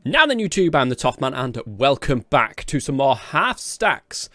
Now then YouTube, I'm the Top Man and welcome back to some more Halfstacks.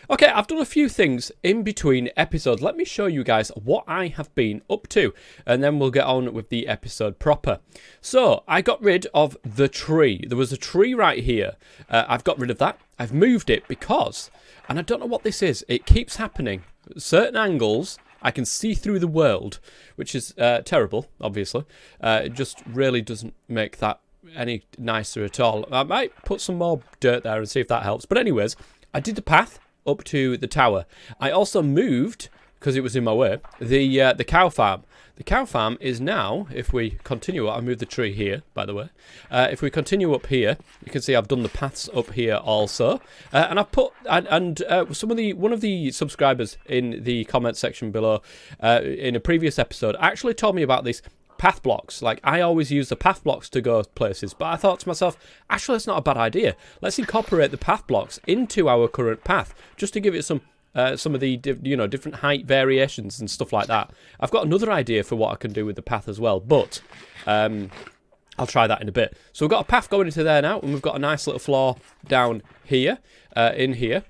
Okay, I've done a few things in between episodes. Let me show you guys what I have been up to and then we'll get on with the episode proper. So, I got rid of the tree. There was a tree right here. I've got rid of that. I've moved it because, and I don't know what this is, it keeps happening. Certain angles, I can see through the world, which is terrible, obviously. It just really doesn't make that any nicer at all. I might put some more dirt there and see if that helps. But anyways, I did the path up to the tower. I also moved, because it was in my way, the cow farm. The cow farm is now, if we continue, I moved the tree here, by the way. If we continue up here, you can see I've done the paths up here also. And I've put, one of the subscribers in the comment section below, in a previous episode, actually told me about this path blocks. Like, I always use the path blocks to go places, but I thought to myself, actually that's not a bad idea. Let's incorporate the path blocks into our current path, just to give it some of the different height variations and stuff like that. I've got another idea for what I can do with the path as well, but I'll try that in a bit. So we've got a path going into there now, and we've got a nice little floor down here, in here,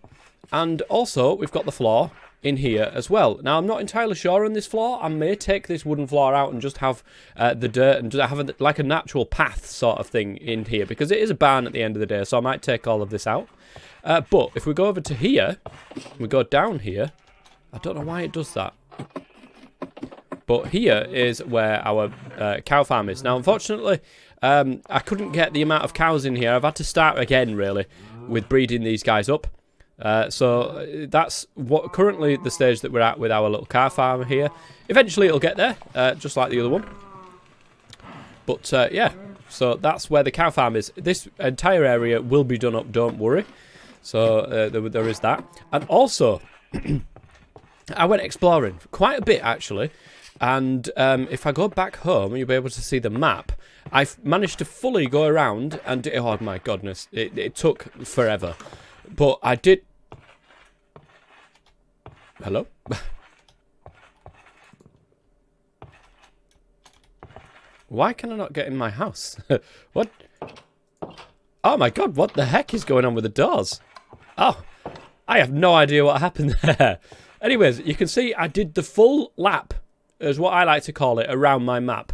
and also we've got the floor in here as well. Now, I'm not entirely sure on this floor. I may take this wooden floor out and just have the dirt and just have like a natural path sort of thing in here, because it is a barn at the end of the day, so I might take all of this out. But if we go over to here, we go down here, I don't know why it does that, but here is where our cow farm is. Now, unfortunately, I couldn't get the amount of cows in here. I've had to start again, really, with breeding these guys up. So that's what currently the stage that we're at with our little cow farm here. Eventually it'll get there, just like the other one. But yeah, so that's where the cow farm is. This entire area will be done up, don't worry. So there is that. And also, I went exploring quite a bit actually. And if I go back home, you'll be able to see the map. I've managed to fully go around and, oh my goodness, it took forever. But I did... Hello? Why can I not get in my house? What? Oh my god, what the heck is going on with the doors? Oh, I have no idea what happened there. Anyways, you can see I did the full lap, is what I like to call it, around my map.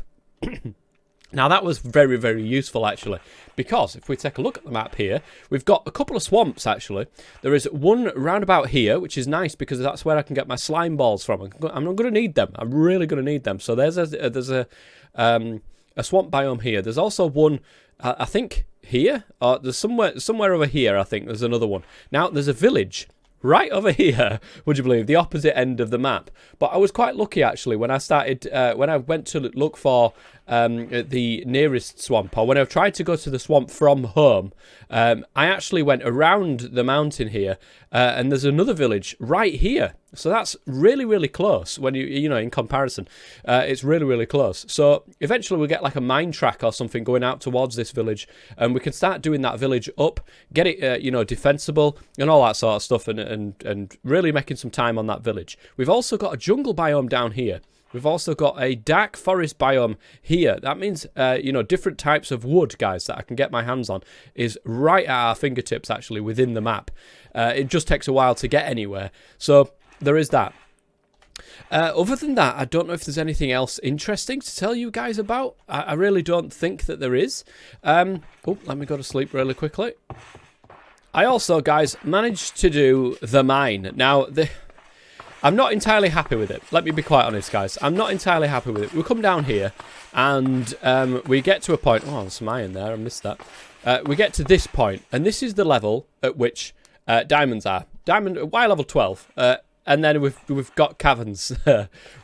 Now, that was very, very useful, actually, because if we take a look at the map here, we've got a couple of swamps, actually. There is one roundabout here, which is nice because that's where I can get my slime balls from. I'm not going to need them. I'm really going to need them. So there's a swamp biome here. There's also one, I think, here. Or there's somewhere over here, I think, there's another one. Now, there's a village right over here, would you believe, the opposite end of the map. But I was quite lucky, actually, when I started, when I went to look for the nearest swamp, or when I tried to go to the swamp from home, I actually went around the mountain here, and there's another village right here. So that's really, really close when you know, in comparison. It's really, really close. So eventually we'll get like a mine track or something going out towards this village, and we can start doing that village up, get it, you know, defensible and all that sort of stuff, and really making some time on that village. We've also got a jungle biome down here. We've also got a dark forest biome here. That means, you know, different types of wood, guys, that I can get my hands on is right at our fingertips, actually, within the map. It just takes a while to get anywhere. So there is that. Other than that, I don't know if there's anything else interesting to tell you guys about. I really don't think that there is. Oh, let me go to sleep really quickly. I also, guys, managed to do the mine. Now, I'm not entirely happy with it. Let me be quite honest, guys. I'm not entirely happy with it. We come down here, and we get to a point... Oh, there's some iron there. I missed that. We get to this point, and this is the level at which diamonds are. Y level 12. And then we've got caverns.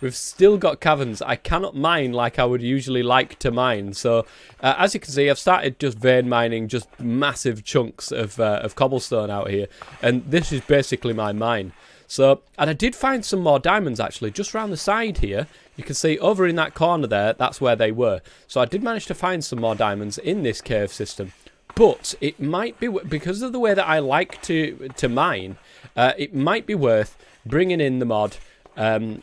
We've still got caverns. I cannot mine like I would usually like to mine. So, as you can see, I've started just vein mining just massive chunks of cobblestone out here. And this is basically my mine. So, and I did find some more diamonds, actually, just around the side here. You can see over in that corner there, that's where they were. So I did manage to find some more diamonds in this cave system. But it might be, because of the way that I like to mine, it might be worth bringing in the mod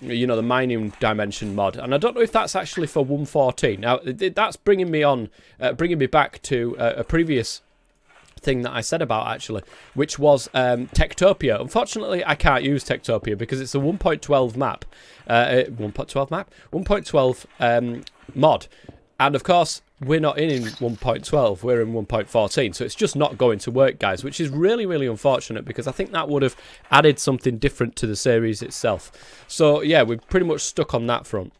you know, the mining dimension mod. And I don't know if that's actually for 1.14. Now, that's bringing me back to a previous thing that I said about, actually, which was Techtopia. Unfortunately, I can't use Techtopia because it's a 1.12 map. 1.12 map? 1.12 mod. And, of course, we're not in 1.12, we're in 1.14, so it's just not going to work, guys, which is really, really unfortunate because I think that would have added something different to the series itself. So, yeah, we're pretty much stuck on that front.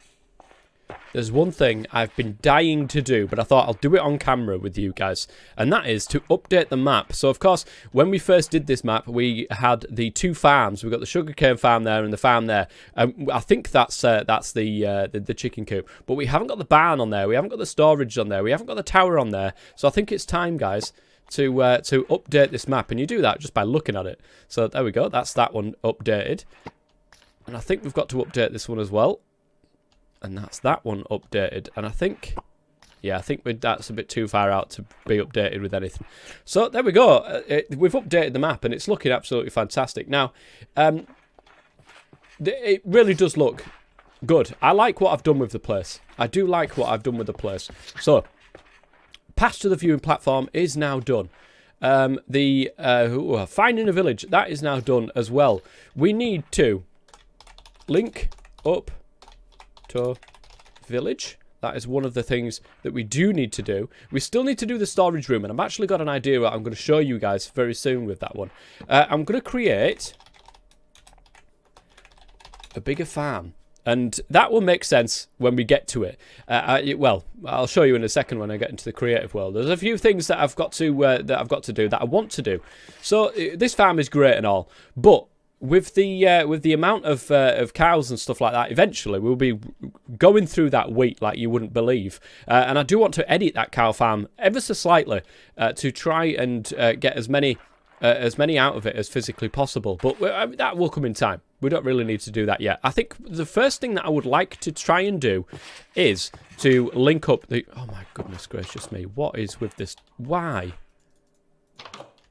There's one thing I've been dying to do, but I thought I'll do it on camera with you guys, and that is to update the map. So, of course, when we first did this map, we had the two farms. We've got the sugarcane farm there and the farm there. I think that's the chicken coop, but we haven't got the barn on there. We haven't got the storage on there. We haven't got the tower on there. So I think it's time, guys, to update this map, and you do that just by looking at it. So there we go. That's that one updated, and I think we've got to update this one as well. And that's that one updated. And I think, yeah, I think that's a bit too far out to be updated with anything. So there we go. We've updated the map and it's looking absolutely fantastic. Now, it really does look good. I like what I've done with the place. I do like what I've done with the place. So, path to the viewing platform is now done. Finding a village, that is now done as well. We need to link up to village. That is one of the things that we do need to do. We still need to do the storage room, and I've actually got an idea what I'm going to show you guys very soon with that one. I'm going to create a bigger farm, and that will make sense when we get to it. Well, I'll show you in a second when I get into the creative world. There's a few things that I've got to do that I want to do. So this farm is great and all, but with the amount of cows and stuff like that, eventually we'll be going through that wheat like you wouldn't believe. And I do want to edit that cow farm ever so slightly to try and get as many out of it as physically possible. But that will come in time. We don't really need to do that yet. I think the first thing that I would like to try and do is to link up the... Oh my goodness gracious me. What is with this? Why?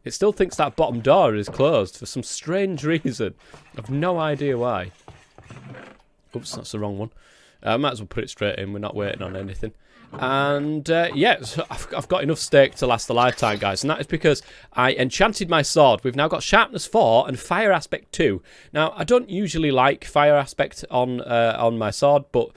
It still thinks that bottom door is closed for some strange reason. I've no idea why. Oops, that's the wrong one. I might as well put it straight in. We're not waiting on anything. And, yeah, so I've got enough steak to last a lifetime, guys. And that is because I enchanted my sword. We've now got sharpness 4 and fire aspect 2. Now, I don't usually like fire aspect on my sword, but...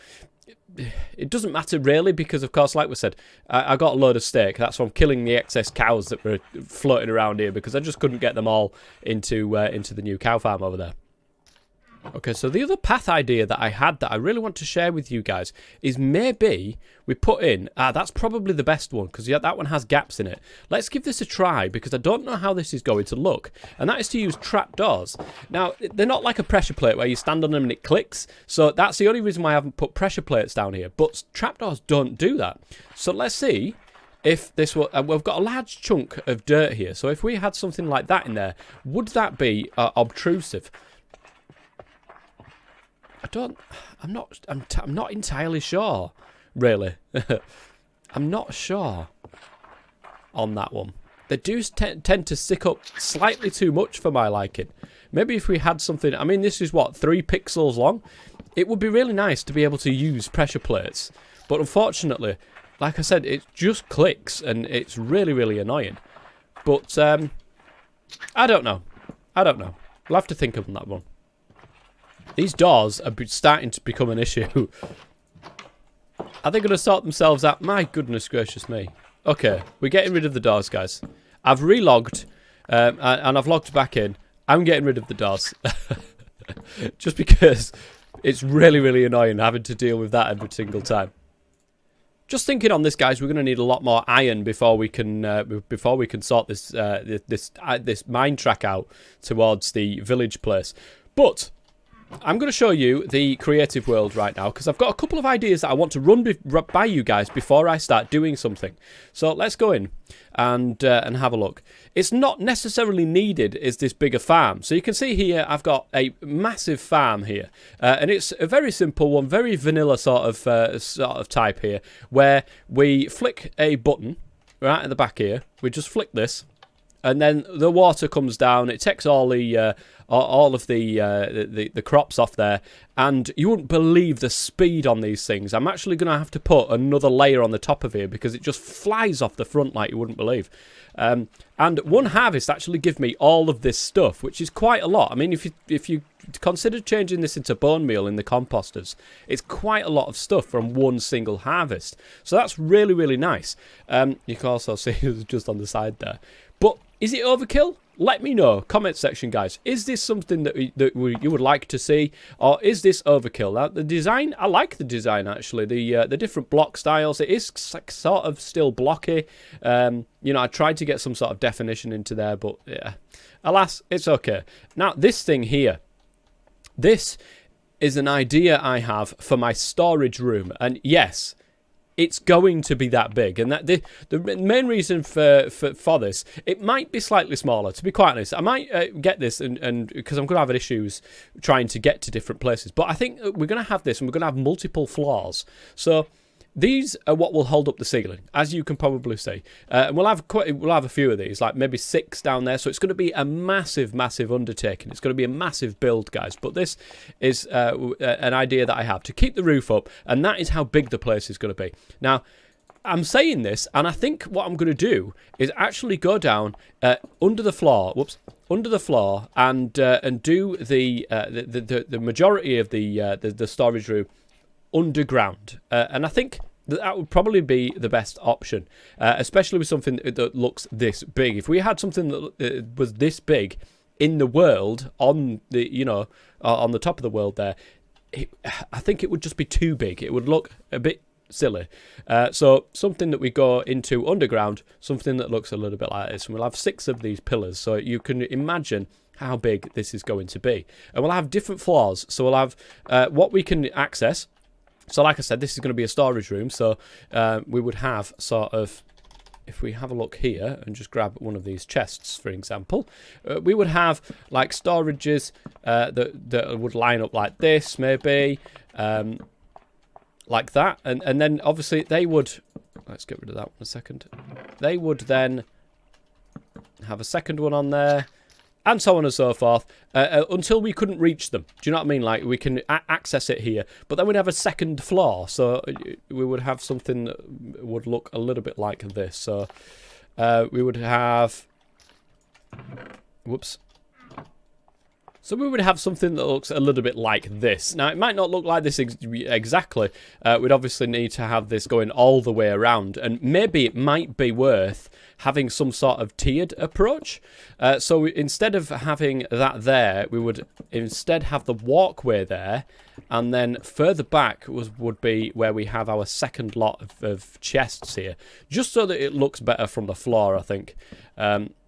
it doesn't matter really because, of course, like we said, I got a load of steak. That's why I'm killing the excess cows that were floating around here because I just couldn't get them all into the new cow farm over there. Okay, so the other path idea that I had that I really want to share with you guys is maybe we put in... that's probably the best one because, yeah, that one has gaps in it. Let's give this a try because I don't know how this is going to look. And that is to use trapdoors. Now, they're not like a pressure plate where you stand on them and it clicks. So that's the only reason why I haven't put pressure plates down here. But trapdoors don't do that. So let's see if this will... we've got a large chunk of dirt here. So if we had something like that in there, would that be obtrusive? I'm not entirely sure, really. I'm not sure on that one. They do tend to stick up slightly too much for my liking. Maybe if we had something... I mean, this is, what, 3 pixels long? It would be really nice to be able to use pressure plates. But unfortunately, like I said, it just clicks, and it's really, really annoying. But, I don't know. We'll have to think of that one. These doors are starting to become an issue. Are they going to sort themselves out? My goodness gracious me. Okay, we're getting rid of the doors, guys. I've relogged, and I've logged back in. I'm getting rid of the doors. Just because it's really, really annoying having to deal with that every single time. Just thinking on this, guys, we're going to need a lot more iron before we can sort this mine track out towards the village place. But I'm going to show you the creative world right now because I've got a couple of ideas that I want to run by you guys before I start doing something. So let's go in and have a look. It's not necessarily needed is this bigger farm. So you can see here I've got a massive farm here, and it's a very simple one, very vanilla sort of type here, where we flick a button right at the back here. We just flick this. And then the water comes down. It takes all the all of the crops off there, and you wouldn't believe the speed on these things. I'm actually going to have to put another layer on the top of here because it just flies off the front like you wouldn't believe. And one harvest actually give me all of this stuff, which is quite a lot. I mean, if you consider changing this into bone meal in the composters, it's quite a lot of stuff from one single harvest. So that's really, really nice. You can also see it's just on the side there. But is it overkill? Let me know. Comment section, guys. Is this something that you would like to see, or is this overkill? Now, the design, I like the design actually. The different block styles. It is like sort of still blocky. You know, I tried to get some sort of definition into there, but yeah, alas, it's okay. Now, this thing here, this is an idea I have for my storage room, and yes, it's going to be that big, and that the main reason for this, it might be slightly smaller, to be quite honest. I might get this, and because I'm going to have issues trying to get to different places, but I think we're going to have this, and we're going to have multiple floors. So these are what will hold up the ceiling, as you can probably see. And we'll have a few of these, like maybe 6 down there. So it's going to be a massive, massive undertaking. It's going to be a massive build, guys. But this is an idea that I have to keep the roof up, and that is how big the place is going to be. Now, I'm saying this, and I think what I'm going to do is actually go down under the floor. Under the floor, and do the majority of the storage room underground, and I think that would probably be the best option, especially with something that looks this big. If we had something that was this big in the world, on the on the top of the world there, I think it would just be too big. It would look a bit silly. So something that we go into underground, something that looks a little bit like this, and we'll have 6 of these pillars, so you can imagine how big this is going to be. And we'll have different floors, so we'll have what we can access. So like I said, this is going to be a storage room, so we would have sort of, if we have a look here and just grab one of these chests, for example, we would have like storages that would line up like this, maybe, like that, and then obviously they would, let's get rid of that one a second, they would then have a second one on there, and so on and so forth, until we couldn't reach them. Do you know what I mean? Like, we can access it here, but then we'd have a second floor, so we would have something that would look a little bit like this. So we would have, whoops. So we would have something that looks a little bit like this. Now, it might not look like this exactly. We'd obviously need to have this going all the way around. And maybe it might be worth having some sort of tiered approach. So instead of having that there, we would instead have the walkway there. And then further back would be where we have our second lot of chests here. Just so that it looks better from the floor, I think.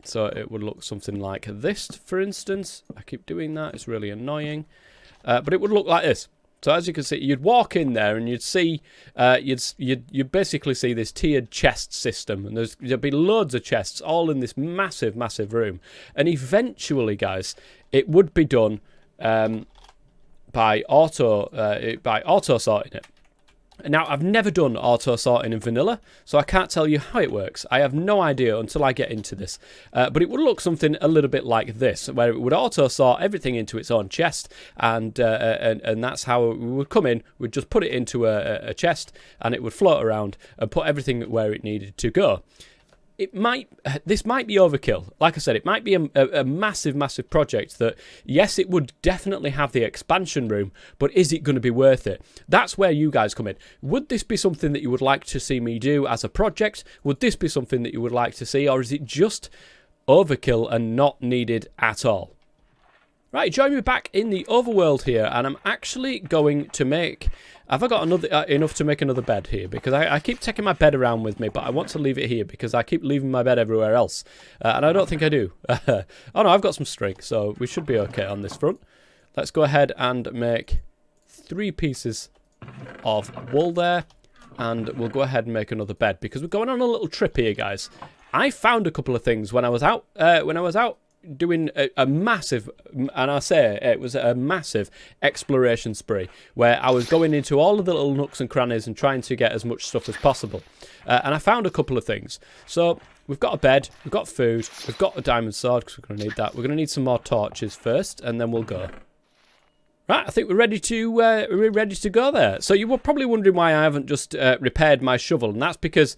So it would look something like this, for instance. I keep doing that. It's really annoying. But it would look like this. So as you can see, you'd walk in there and you'd see, you'd basically see this tiered chest system. And there'd be loads of chests all in this massive, massive room. And eventually, guys, it would be done by auto sorting it. Now, I've never done auto sorting in vanilla, so I can't tell you how it works. I have no idea until I get into this. But it would look something a little bit like this, where it would auto sort everything into its own chest, and that's how we would come in. We'd just put it into a chest, and it would float around and put everything where it needed to go. This might be overkill. Like I said, it might be a massive, massive project that, yes, it would definitely have the expansion room, but is it going to be worth it? That's where you guys come in. Would this be something that you would like to see me do as a project? Would this be something that you would like to see, or is it just overkill and not needed at all? Right, join me back in the overworld here, and I'm actually going to make... Have I got enough to make another bed here? Because I keep taking my bed around with me, but I want to leave it here because I keep leaving my bed everywhere else. And I don't think I do. Oh no, I've got some string, so we should be okay on this front. Let's go ahead and make 3 pieces of wool there. And we'll go ahead and make another bed because we're going on a little trip here, guys. I found a couple of things when I was out. Doing a massive, and I say it was a massive exploration spree where I was going into all of the little nooks and crannies and trying to get as much stuff as possible. And I found a couple of things. So we've got a bed, we've got food, we've got a diamond sword because we're going to need that. We're going to need some more torches first, and then we'll go. Right, I think we're ready to go there. So you were probably wondering why I haven't just repaired my shovel, and that's because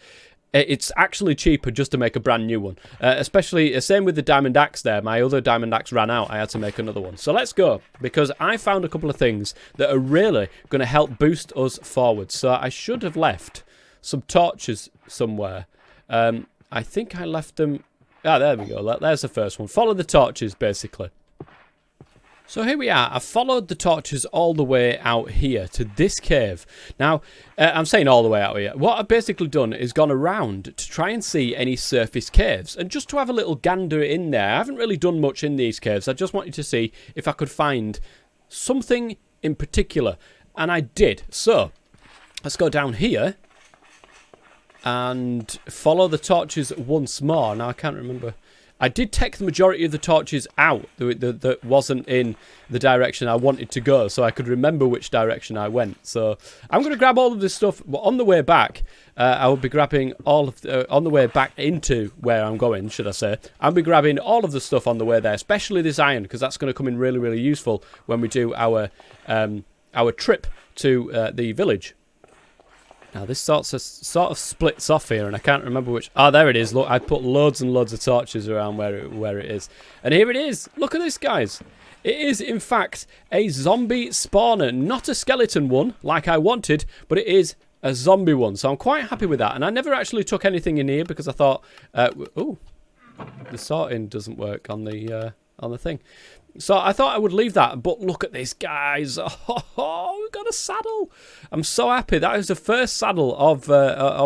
it's actually cheaper just to make a brand new one. Especially, same with the diamond axe there. My other diamond axe ran out. I had to make another one. So let's go, because I found a couple of things that are really going to help boost us forward. So I should have left some torches somewhere. I think I left them... Ah, there we go. There's the first one. Follow the torches, basically. So here we are. I've followed the torches all the way out here to this cave. Now, I'm saying all the way out here. What I've basically done is gone around to try and see any surface caves. And just to have a little gander in there. I haven't really done much in these caves. I just wanted to see if I could find something in particular. And I did. So, let's go down here and follow the torches once more. Now, I can't remember... I did take the majority of the torches out that wasn't in the direction I wanted to go, so I could remember which direction I went. So I'm going to grab all of this stuff. But on the way back, I will be grabbing all of on the way back into where I'm going, should I say. I'll be grabbing all of the stuff on the way there, especially this iron, because that's going to come in really, really useful when we do our trip to the village. Now, this sort of splits off here, and I can't remember which... Oh, there it is. Look, I put loads and loads of torches around where it is. And here it is. Look at this, guys. It is, in fact, a zombie spawner. Not a skeleton one, like I wanted, but it is a zombie one. So I'm quite happy with that. And I never actually took anything in here because I thought... oh, the sorting doesn't work on the thing. So I thought I would leave that, but look at this, guys. Oh, we've got a saddle. I'm so happy. That is the first saddle of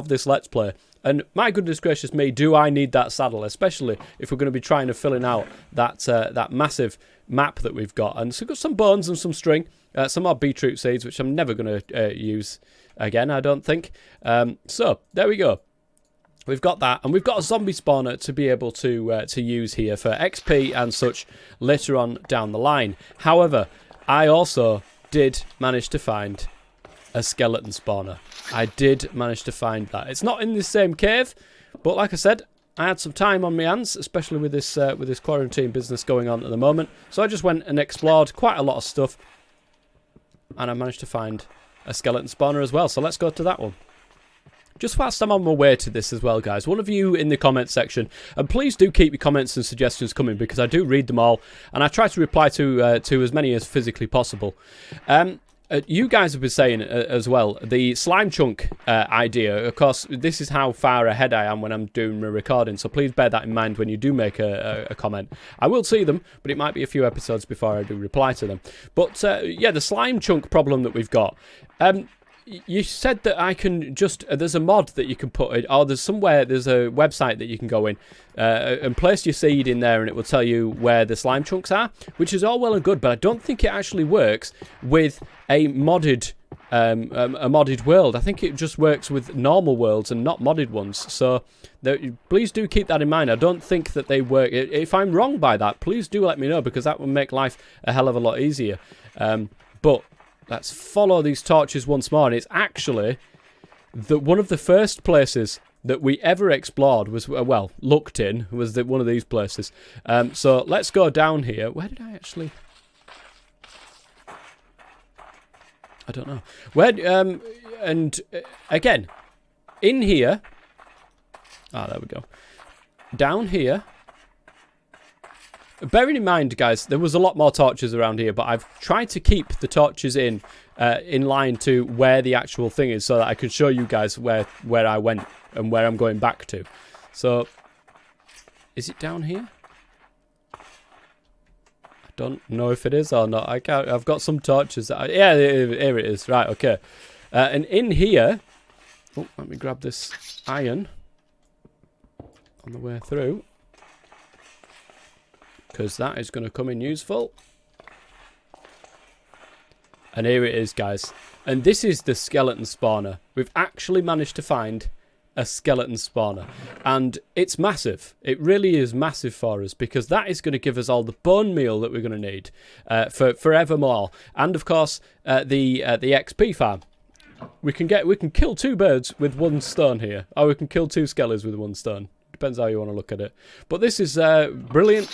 this Let's Play. And my goodness gracious me, do I need that saddle, especially if we're going to be trying to filling out that massive map that we've got. And so we've got some bones and some string, some more beetroot seeds, which I'm never going to use again, I don't think. So there we go. We've got that, and we've got a zombie spawner to be able to use here for XP and such later on down the line. However, I also did manage to find a skeleton spawner. I did manage to find that. It's not in the same cave, but like I said, I had some time on my hands, especially with this quarantine business going on at the moment. So I just went and explored quite a lot of stuff, and I managed to find a skeleton spawner as well. So let's go to that one. Just whilst I'm on my way to this as well, guys, one of you in the comments section, and please do keep your comments and suggestions coming because I do read them all, and I try to reply to as many as physically possible. You guys have been saying as well, the slime chunk idea. Of course, this is how far ahead I am when I'm doing my recording, so please bear that in mind when you do make a comment. I will see them, but it might be a few episodes before I do reply to them. But, yeah, the slime chunk problem that we've got... You said that I can just... there's a mod that you can put in... Or there's a website that you can go in and place your seed in there and it will tell you where the slime chunks are, which is all well and good, but I don't think it actually works with a modded world. I think it just works with normal worlds and not modded ones. So please do keep that in mind. I don't think that they work. If I'm wrong by that, please do let me know because that would make life a hell of a lot easier. But... let's follow these torches once more. And it's actually one of the first places that we ever explored was, well, looked in, was one of these places. So let's go down here. Where did I actually... I don't know. Where, and again, in here... Ah, there we go. Down here... Bearing in mind, guys, there was a lot more torches around here, but I've tried to keep the torches in line to where the actual thing is so that I can show you guys where I went and where I'm going back to. So, is it down here? I don't know if it is or not. I can't. I've got some torches. Yeah, here it is. Right, okay. And in here... Oh, let me grab this iron on the way through. Because that is going to come in useful. And here it is, guys. And this is the skeleton spawner. We've actually managed to find a skeleton spawner. And it's massive. It really is massive for us. Because that is going to give us all the bone meal that we're going to need for forevermore. And, of course, the XP farm. We can kill 2 birds with 1 stone here. Or we can kill 2 skellies with 1 stone. Depends how you want to look at it. But this is brilliant.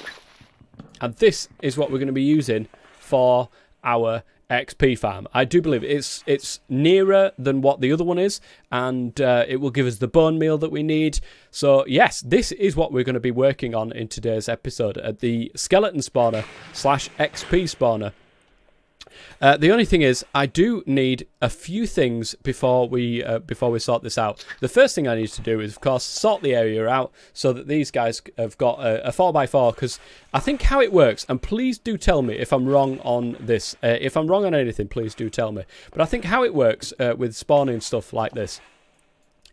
And this is what we're going to be using for our XP farm. I do believe it's nearer than what the other one is, and it will give us the bone meal that we need. So yes, this is what we're going to be working on in today's episode at the skeleton spawner / XP spawner. The only thing is, I do need a few things before we sort this out. The first thing I need to do is, of course, sort the area out so that these guys have got a 4x4. Because I think how it works, and please do tell me if I'm wrong on this. If I'm wrong on anything, please do tell me. But I think how it works with spawning stuff like this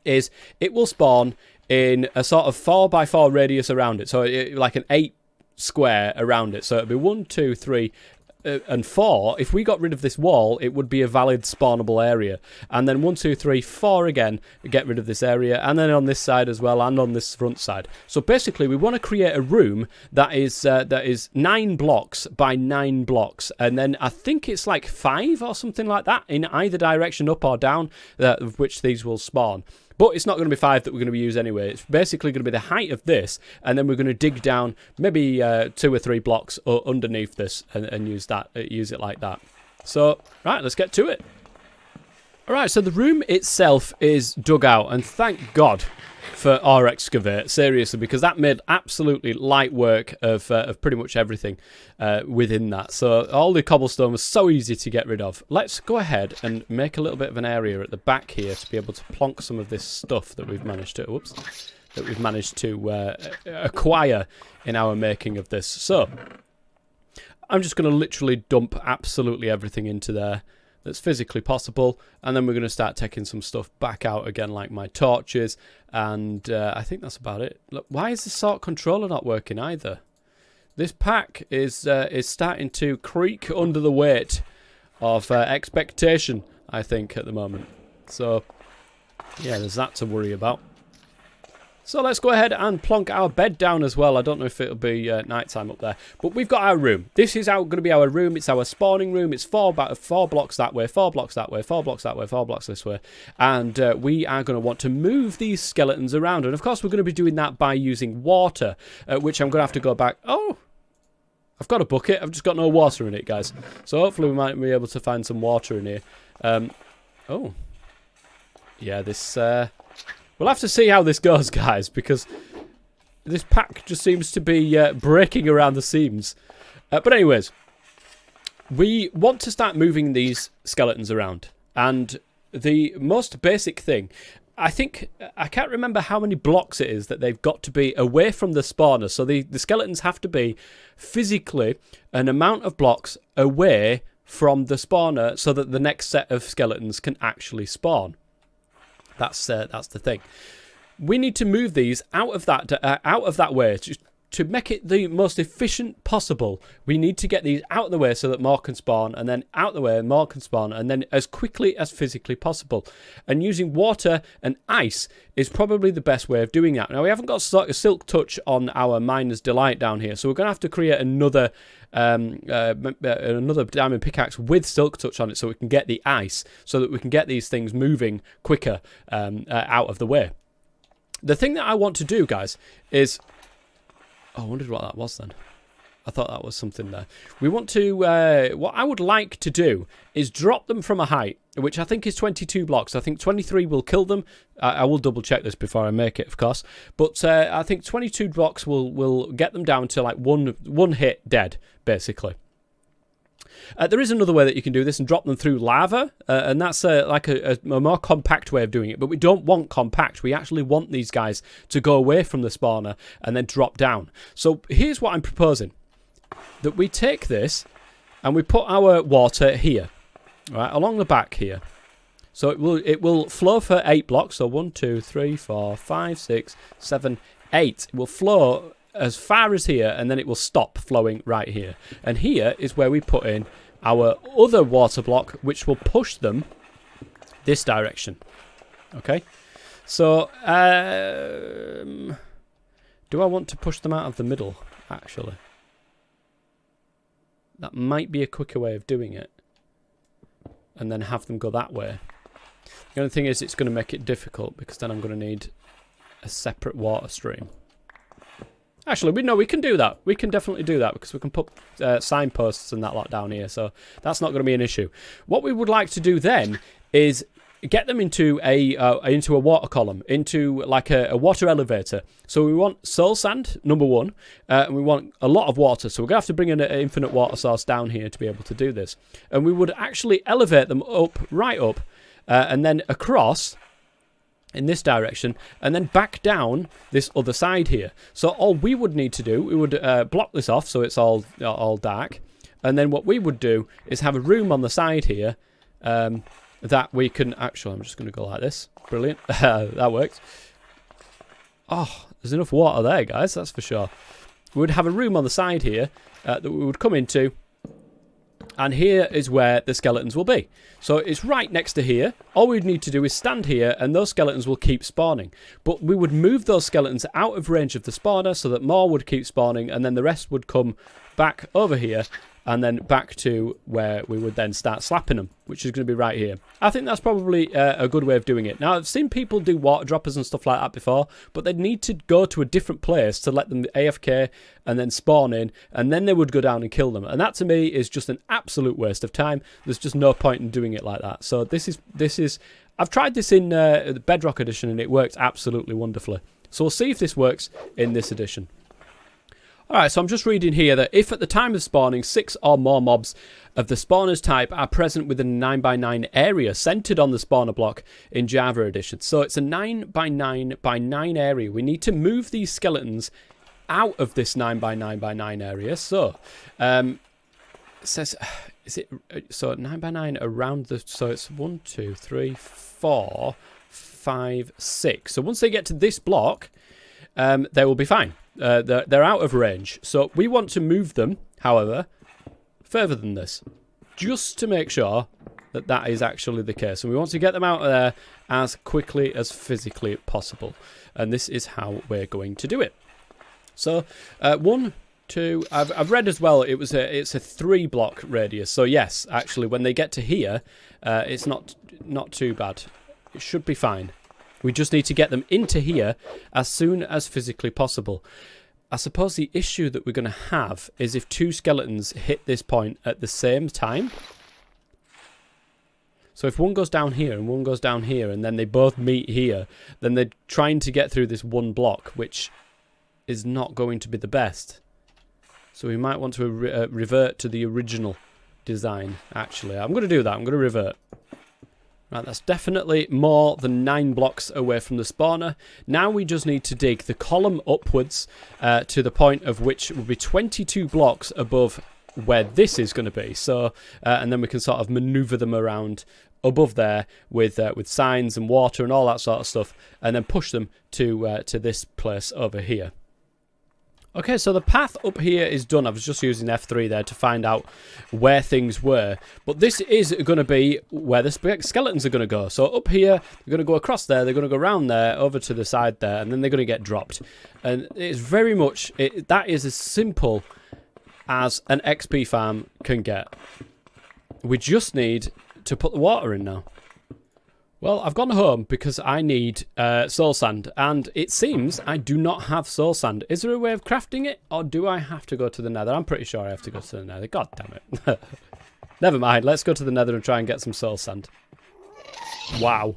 is it will spawn in a sort of 4x4 radius around it. So like an 8 square around it. So it'll be 1, 2, 3... and 4, if we got rid of this wall, it would be a valid spawnable area. And then 1, 2, 3, 4 again, get rid of this area. And then on this side as well, and on this front side. So basically, we want to create a room that is 9 blocks by 9 blocks. And then I think it's like 5 or something like that in either direction, up or down, of which these will spawn. But it's not going to be 5 that we're going to use anyway. It's basically going to be the height of this, and then we're going to dig down maybe 2 or 3 blocks underneath this and use it like that. So, right, let's get to it. All right, so the room itself is dug out, and thank God for our excavate, seriously, because that made absolutely light work of pretty much everything within that. So all the cobblestone was so easy to get rid of. Let's go ahead and make a little bit of an area at the back here to be able to plonk some of this stuff that we've managed to acquire in our making of this. So I'm just going to literally dump absolutely everything into there that's physically possible, and then we're going to start taking some stuff back out again, like my torches, and I think that's about it. Look, why is the sort controller not working either? This pack is starting to creak under the weight of expectation, I think, at the moment. So yeah, there's that to worry about. So let's go ahead and plonk our bed down as well. I don't know if it'll be nighttime up there. But we've got our room. This is going to be our room. It's our spawning room. It's 4 blocks that way, 4 blocks that way, 4 blocks that way, 4 blocks this way. And we are going to want to move these skeletons around. And of course, we're going to be doing that by using water, which I'm going to have to go back. Oh, I've got a bucket. I've just got no water in it, guys. So hopefully we might be able to find some water in here. Oh. Yeah, this... We'll have to see how this goes, guys, because this pack just seems to be breaking around the seams. But anyways, we want to start moving these skeletons around. And the most basic thing, I can't remember how many blocks it is that they've got to be away from the spawner. So the skeletons have to be physically an amount of blocks away from the spawner so that the next set of skeletons can actually spawn. That's the thing. We need to move these out of that way to make it the most efficient possible. We need to get these out of the way so that more can spawn, and then out the way more can spawn, and then as quickly as physically possible. And using water and ice is probably the best way of doing that. Now we haven't got silk touch on our miner's delight down here, so we're going to have to create another diamond pickaxe with silk touch on it so we can get the ice, so that we can get these things moving quicker out of the way. The thing that I want to do, guys, is... Oh, I wondered what that was then. I thought that was something there. We want to... what I would like to do is drop them from a height, which I think is 22 blocks. I think 23 will kill them. I will double check this before I make it, of course. But I think 22 blocks will get them down to like one hit dead, basically. There is another way that you can do this and drop them through lava, and that's like a more compact way of doing it. But we don't want compact. We actually want these guys to go away from the spawner and then drop down. So here's what I'm proposing. That we take this and we put our water here, right, along the back here. So it will flow for 8 blocks. So 1, 2, 3, 4, 5, 6, 7, 8. It will flow as far as here, and then it will stop flowing right here. And here is where we put in our other water block, which will push them this direction. Okay? So, do I want to push them out of the middle, actually? That might be a quicker way of doing it. And then have them go that way. The only thing is it's going to make it difficult, because then I'm going to need a separate water stream. Actually, we know we can do that. We can definitely do that because we can put signposts and that lot down here. So that's not going to be an issue. What we would like to do then is get them into a water column, into like a water elevator. So we want soul sand, number one, and we want a lot of water. So we're going to have to bring in an infinite water source down here to be able to do this. And we would actually elevate them up, right up, and then across in this direction, and then back down this other side here. So all we would need to do, we would block this off so it's all dark, and then what we would do is have a room on the side here that we can actually, I'm just going to go like this. Brilliant. That worked. Oh, there's enough water there, guys, that's for sure. We would have a room on the side here that we would come into, and here is where the skeletons will be. So it's right next to here. All we'd need to do is stand here and those skeletons will keep spawning. But we would move those skeletons out of range of the spawner so that more would keep spawning, and then the rest would come back over here and then back to where we would then start slapping them, which is going to be right here. I think that's probably a good way of doing it. Now, I've seen people do water droppers and stuff like that before, but they'd need to go to a different place to let them AFK and then spawn in, and then they would go down and kill them. And that, to me, is just an absolute waste of time. There's just no point in doing it like that. So this is I've tried this in the Bedrock edition, and it worked absolutely wonderfully. So we'll see if this works in this edition. Alright, so I'm just reading here that if at the time of spawning 6 or more mobs of the spawner's type are present within a 9x9 area centered on the spawner block in Java Edition. So it's a 9x9x9 area. We need to move these skeletons out of this 9x9x9 area. So, it says, is it, so 9x9 around the, so it's 1, 2, 3, 4, 5, 6. So once they get to this block, they will be fine. They're out of range. So we want to move them, however, further than this, just to make sure that that is actually the case. And we want to get them out of there as quickly as physically possible. And this is how we're going to do it. So 1, 2, I've read as well, it's a 3 block radius. So yes, actually, when they get to here, it's not too bad. It should be fine. We just need to get them into here as soon as physically possible. I suppose the issue that we're going to have is if 2 skeletons hit this point at the same time. So if one goes down here and one goes down here and then they both meet here, then they're trying to get through this one block, which is not going to be the best. So we might want to revert to the original design, actually. I'm going to do that. I'm going to revert. Right, that's definitely more than 9 blocks away from the spawner. Now we just need to dig the column upwards to the point of which will be 22 blocks above where this is going to be. So, and then we can sort of maneuver them around above there with signs and water and all that sort of stuff, and then push them to this place over here. Okay, so the path up here is done. I was just using F3 there to find out where things were. But this is going to be where the skeletons are going to go. So up here, they're going to go across there, they're going to go around there, over to the side there, and then they're going to get dropped. And it's very much, that is as simple as an XP farm can get. We just need to put the water in now. Well, I've gone home because I need soul sand, and it seems I do not have soul sand. Is there a way of crafting it, or do I have to go to the nether? I'm pretty sure I have to go to the nether. God damn it. Never mind, let's go to the nether and try and get some soul sand. Wow.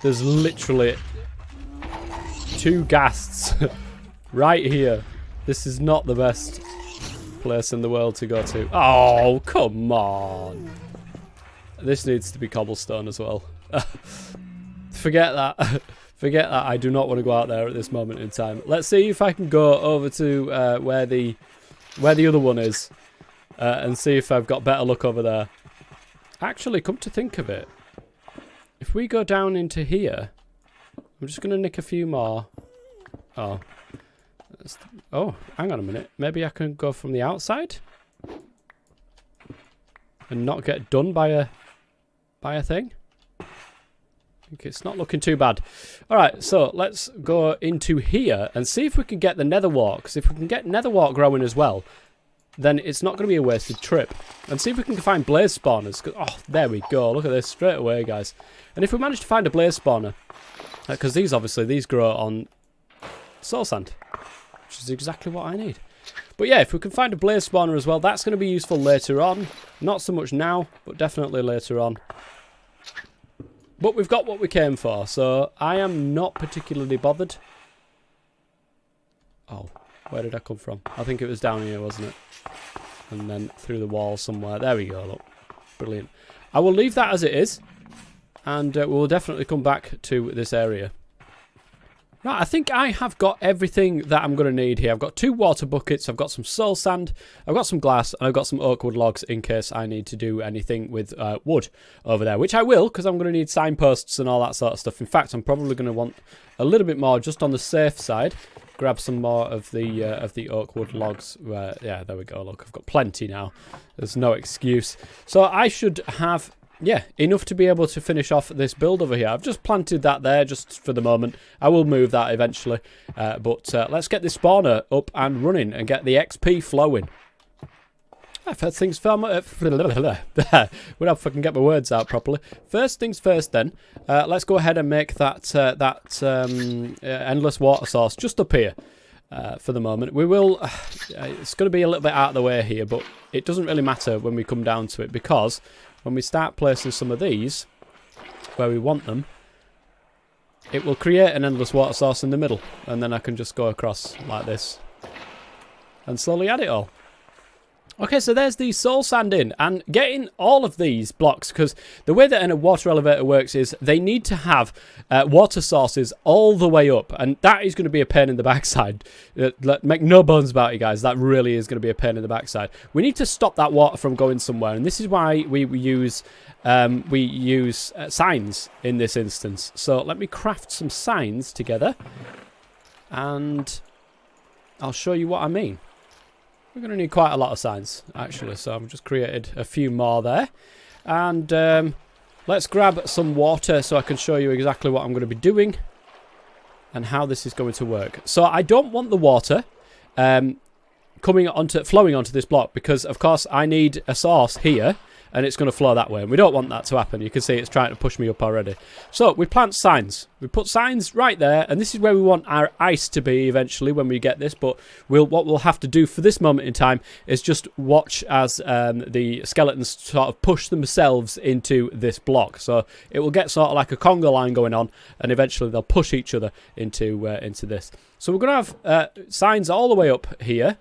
There's literally 2 ghasts right here. This is not the best place in the world to go to. Oh, come on. This needs to be cobblestone as well. Forget that. Forget that. I do not want to go out there at this moment in time. Let's see if I can go over to where the other one is and see if I've got better luck over there. Actually, come to think of it, if we go down into here, I'm just going to nick a few more. Oh, hang on a minute. Maybe I can go from the outside and not get done by a thing. It's not looking too bad. Alright, so let's go into here and see if we can get the nether wart. Because if we can get nether wart growing as well, then it's not going to be a wasted trip. And see if we can find blaze spawners. Oh, there we go. Look at this straight away, guys. And if we manage to find a blaze spawner, because these grow on soul sand. which is exactly what I need. But yeah, if we can find a blaze spawner as well, that's going to be useful later on. Not so much now, but definitely later on. But we've got what we came for, so I am not particularly bothered. Oh, where did I come from? I think it was down here, wasn't it? And then through the wall somewhere. There we go, look. Brilliant. I will leave that as it is. And we'll definitely come back to this area. Right, I think I have got everything that I'm going to need here. I've got 2 water buckets, I've got some soul sand, I've got some glass, and I've got some oak wood logs in case I need to do anything with wood over there. Which I will, because I'm going to need signposts and all that sort of stuff. In fact, I'm probably going to want a little bit more just on the safe side. Grab some more of the oak wood logs. Yeah, there we go. Look, I've got plenty now. There's no excuse. So I should have, yeah, enough to be able to finish off this build over here. I've just planted that there just for the moment. I will move that eventually. But let's get this spawner up and running and get the XP flowing. First things first, when if I can get my words out properly. First things first then, let's go ahead and make that endless water source just up here for the moment. We will, it's going to be a little bit out of the way here, but it doesn't really matter when we come down to it, because when we start placing some of these where we want them, it will create an endless water source in the middle, and then I can just go across like this and slowly add it all. Okay, so there's the soul sand in, and getting all of these blocks, because the way that a water elevator works is they need to have water sources all the way up, and that is going to be a pain in the backside. Make no bones about it, guys, that really is going to be a pain in the backside. We need to stop that water from going somewhere, and this is why we use signs in this instance. So let me craft some signs together, and I'll show you what I mean. We're going to need quite a lot of signs, actually, so I've just created a few more there. And let's grab some water so I can show you exactly what I'm going to be doing and how this is going to work. So I don't want the water flowing onto this block, because, of course, I need a source here, and it's going to flow that way, and we don't want that to happen. You can see it's trying to push me up already. So we plant signs. We put signs right there, and this is where we want our ice to be eventually when we get this, but what we'll have to do for this moment in time is just watch as the skeletons sort of push themselves into this block. So it will get sort of like a conga line going on, and eventually they'll push each other into this. So we're going to have signs all the way up here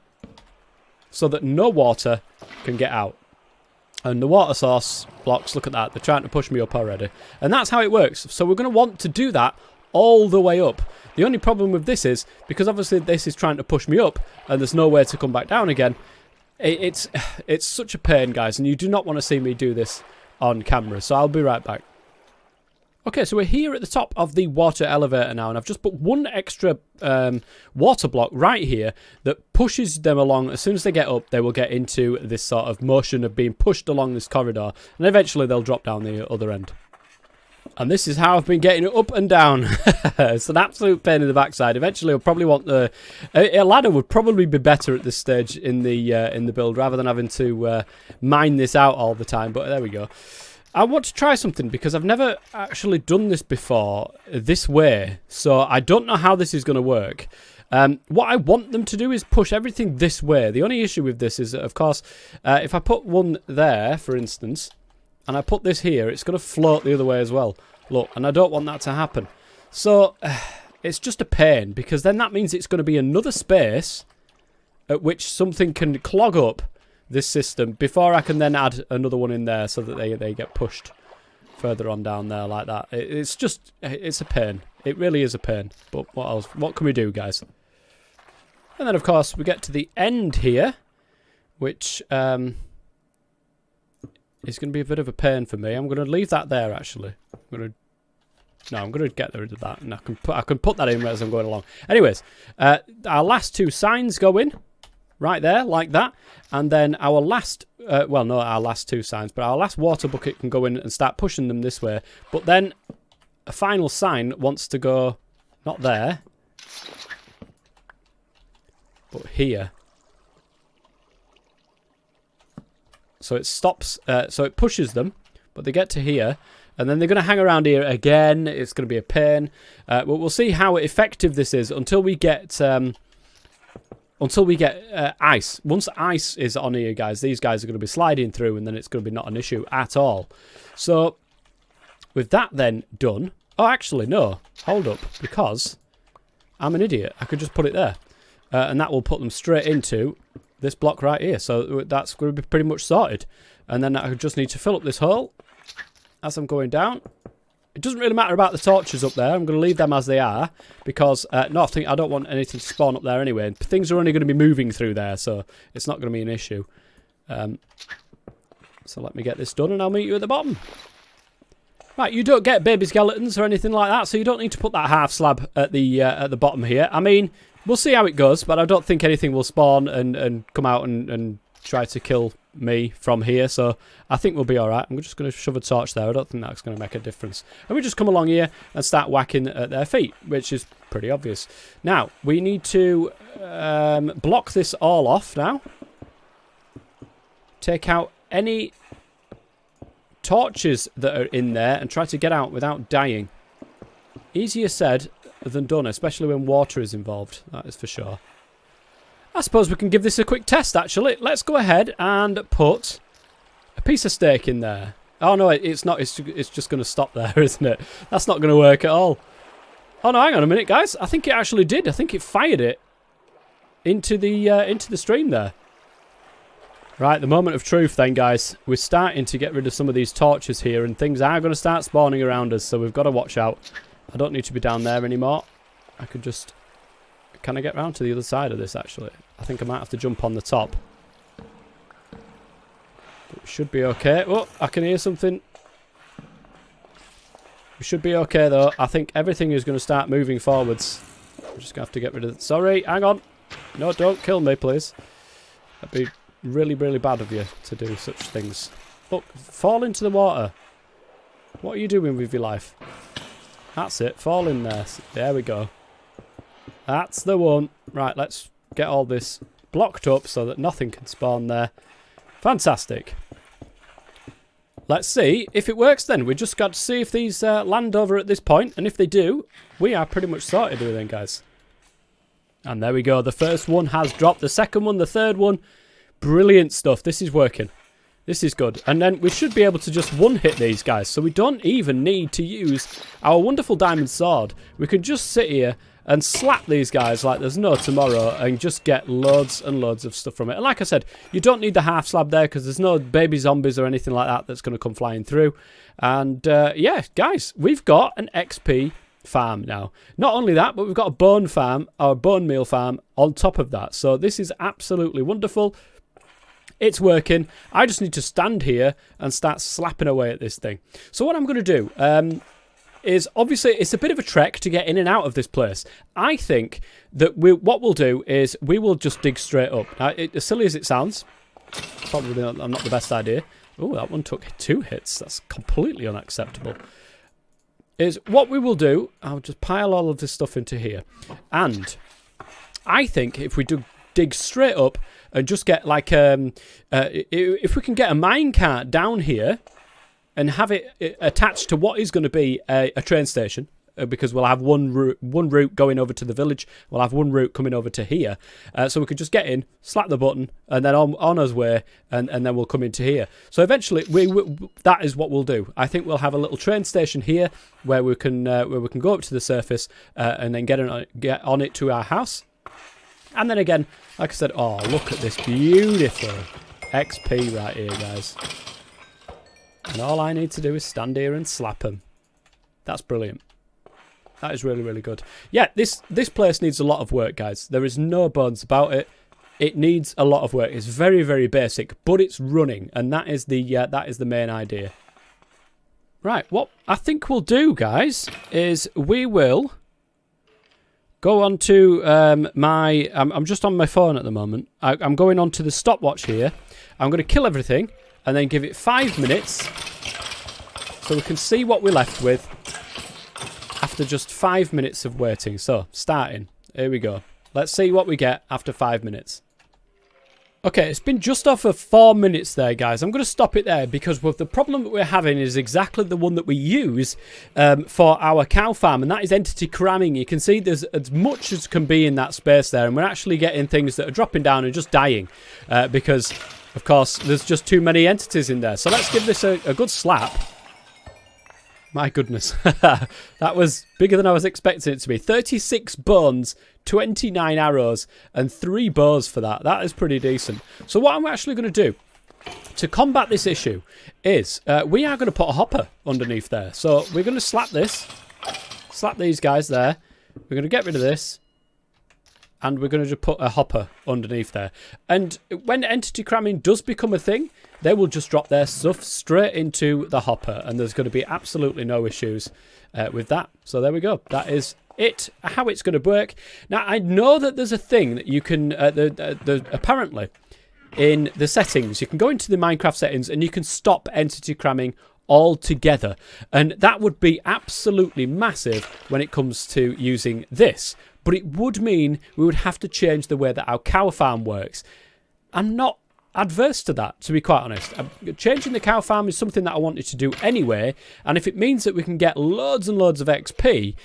so that no water can get out. And the water source blocks, look at that, they're trying to push me up already. And that's how it works. So we're going to want to do that all the way up. The only problem with this is, because obviously this is trying to push me up, and there's nowhere to come back down again, it's such a pain, guys, and you do not want to see me do this on camera. So I'll be right back. Okay, so we're here at the top of the water elevator now, and I've just put one extra water block right here that pushes them along. As soon as they get up, they will get into this sort of motion of being pushed along this corridor, and eventually they'll drop down the other end. And this is how I've been getting it up and down. It's an absolute pain in the backside. Eventually, I'll probably want a ladder would probably be better at this stage in the build, rather than having to mine this out all the time. But there we go. I want to try something, because I've never actually done this before this way, so I don't know how this is going to work. What I want them to do is push everything this way. The only issue with this is that, of course, if I put one there, for instance, and I put this here, it's going to float the other way as well. Look, and I don't want that to happen. So it's just a pain, because then that means it's going to be another space at which something can clog up this system before I can then add another one in there, so that they get pushed further on down there like that. It's a pain. It really is a pain. But what else? What can we do, guys? And then, of course, we get to the end here, which is going to be a bit of a pain for me. I'm going to leave that there, actually. I'm going to get rid of that, and I can put that in as I'm going along. Anyways, our last 2 signs go in right there, like that. And then our last, well, not our last 2 signs, but our last water bucket can go in and start pushing them this way. But then a final sign wants to go, not there, but here. So it stops, so it pushes them, but they get to here. And then they're going to hang around here again. It's going to be a pain. But we'll see how effective this is until we get until we get ice. Once ice is on here, guys, these guys are going to be sliding through, and then it's going to be not an issue at all. So, with that then done... Oh, actually, no. Hold up, because I'm an idiot. I could just put it there. And that will put them straight into this block right here. So that's going to be pretty much sorted. And then I just need to fill up this hole as I'm going down. It doesn't really matter about the torches up there. I'm going to leave them as they are because I don't want anything to spawn up there anyway. Things are only going to be moving through there, so it's not going to be an issue. So let me get this done and I'll meet you at the bottom. Right, you don't get baby skeletons or anything like that, so you don't need to put that half slab at the bottom here. I mean, we'll see how it goes, but I don't think anything will spawn and come out and try to kill me from here, so I think we'll be alright. I'm just going to shove a torch there. I don't think that's going to make a difference. And we just come along here and start whacking at their feet, which is pretty obvious. Now, we need to block this all off now. Take out any torches that are in there and try to get out without dying. Easier said than done, especially when water is involved, that is for sure. I suppose we can give this a quick test, actually. Let's go ahead and put a piece of steak in there. Oh, no, it's not. It's just going to stop there, isn't it? That's not going to work at all. Oh, no, hang on a minute, guys. I think it actually did. I think it fired it into the stream there. Right, the moment of truth then, guys. We're starting to get rid of some of these torches here, and things are going to start spawning around us, so we've got to watch out. I don't need to be down there anymore. I could just... Can I get round to the other side of this, actually? I think I might have to jump on the top. But we should be okay. Oh, I can hear something. We should be okay, though. I think everything is going to start moving forwards. I'm just going to have to get rid of it. Sorry, hang on. No, don't kill me, please. That'd be really, really bad of you to do such things. Look, fall into the water. What are you doing with your life? That's it. Fall in there. There we go. That's the one. Right, let's get all this blocked up so that nothing can spawn there. Fantastic. Let's see if it works then. We just got to see if these land over at this point, and if they do, we are pretty much sorted with them, guys. And there we go. The first one has dropped. The second one, the third one. Brilliant stuff. This is working. This is good. And then we should be able to just one-hit these guys, so we don't even need to use our wonderful diamond sword. We can just sit here and slap these guys like there's no tomorrow and just get loads and loads of stuff from it. And like I said, you don't need the half slab there because there's no baby zombies or anything like that that's going to come flying through. And yeah, guys, we've got an XP farm now. Not only that, but we've got a bone farm, or bone meal farm on top of that. So this is absolutely wonderful. It's working. I just need to stand here and start slapping away at this thing. So what I'm going to do is, obviously, it's a bit of a trek to get in and out of this place. I think that what we'll do is we will just dig straight up. Now, as silly as it sounds, probably not the best idea. Oh, that one took 2 hits. That's completely unacceptable. Is what we will do, I'll just pile all of this stuff into here. And I think if we do dig straight up and just get like, if we can get a minecart down here, and have it attached to what is going to be a train station, because we'll have one route going over to the village. We'll have one route coming over to here. So we could just get in, slap the button, and then on our way, and then we'll come into here. So eventually, that is what we'll do. I think we'll have a little train station here where we can go up to the surface and then get on it to our house. And then again, like I said, oh, look at this beautiful XP right here, guys. And all I need to do is stand here and slap them. That's brilliant. That is really, really good. Yeah, this place needs a lot of work, guys. There is no bones about it. It needs a lot of work. It's very, very basic, but it's running, and that is the main idea. Right, what I think we'll do, guys, is we will go on to I'm just on my phone at the moment. I'm going on to the stopwatch here. I'm going to kill everything and then give it 5 minutes so we can see what we're left with after just 5 minutes of waiting. So, starting. Here we go. Let's see what we get after 5 minutes. Okay, it's been just off of 4 minutes there, guys. I'm going to stop it there because the problem that we're having is exactly the one that we use for our cow farm, and that is entity cramming. You can see there's as much as can be in that space there, and we're actually getting things that are dropping down and just dying because, of course, there's just too many entities in there. So let's give this a good slap. My goodness, that was bigger than I was expecting it to be. 36 bones, 29 arrows, and 3 bows for that. That is pretty decent. So what I'm actually going to do to combat this issue is we are going to put a hopper underneath there. So we're going to slap these guys there. We're going to get rid of this. And we're going to just put a hopper underneath there. And when entity cramming does become a thing, they will just drop their stuff straight into the hopper. And there's going to be absolutely no issues with that. So there we go. That is it, how it's going to work. Now, I know that there's a thing that you can, apparently, in the settings, you can go into the Minecraft settings and you can stop entity cramming altogether. And that would be absolutely massive when it comes to using this. But it would mean we would have to change the way that our cow farm works. I'm not adverse to that, to be quite honest. Changing the cow farm is something that I wanted to do anyway. And if it means that we can get loads and loads of XP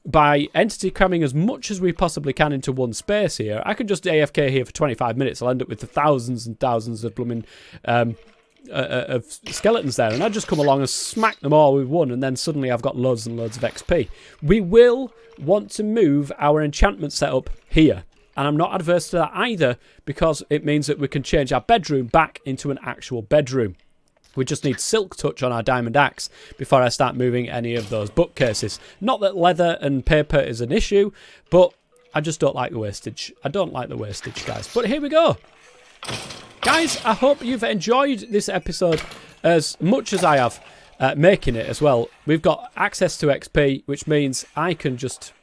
by entity cramming as much as we possibly can into one space here, I could just AFK here for 25 minutes. I'll end up with the thousands and thousands of blooming of skeletons there, and I just come along and smack them all with one, and then suddenly I've got loads and loads of XP. We will want to move our enchantment setup here, and I'm not adverse to that either, because it means that we can change our bedroom back into an actual bedroom. We just need silk touch on our diamond axe before I start moving any of those bookcases. Not that leather and paper is an issue, but I just don't like the wastage. I don't like the wastage, guys. But here we go. Guys, I hope you've enjoyed this episode as much as I have making it as well. We've got access to XP, which means I can just...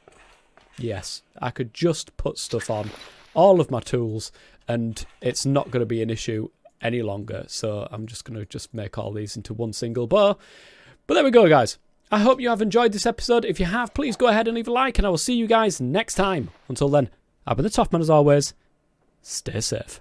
Yes, I could just put stuff on all of my tools, and it's not going to be an issue any longer. So I'm just going to make all these into one single bow. But there we go, guys. I hope you have enjoyed this episode. If you have, please go ahead and leave a like, and I will see you guys next time. Until then, I've been the Top Man as always. Stay safe.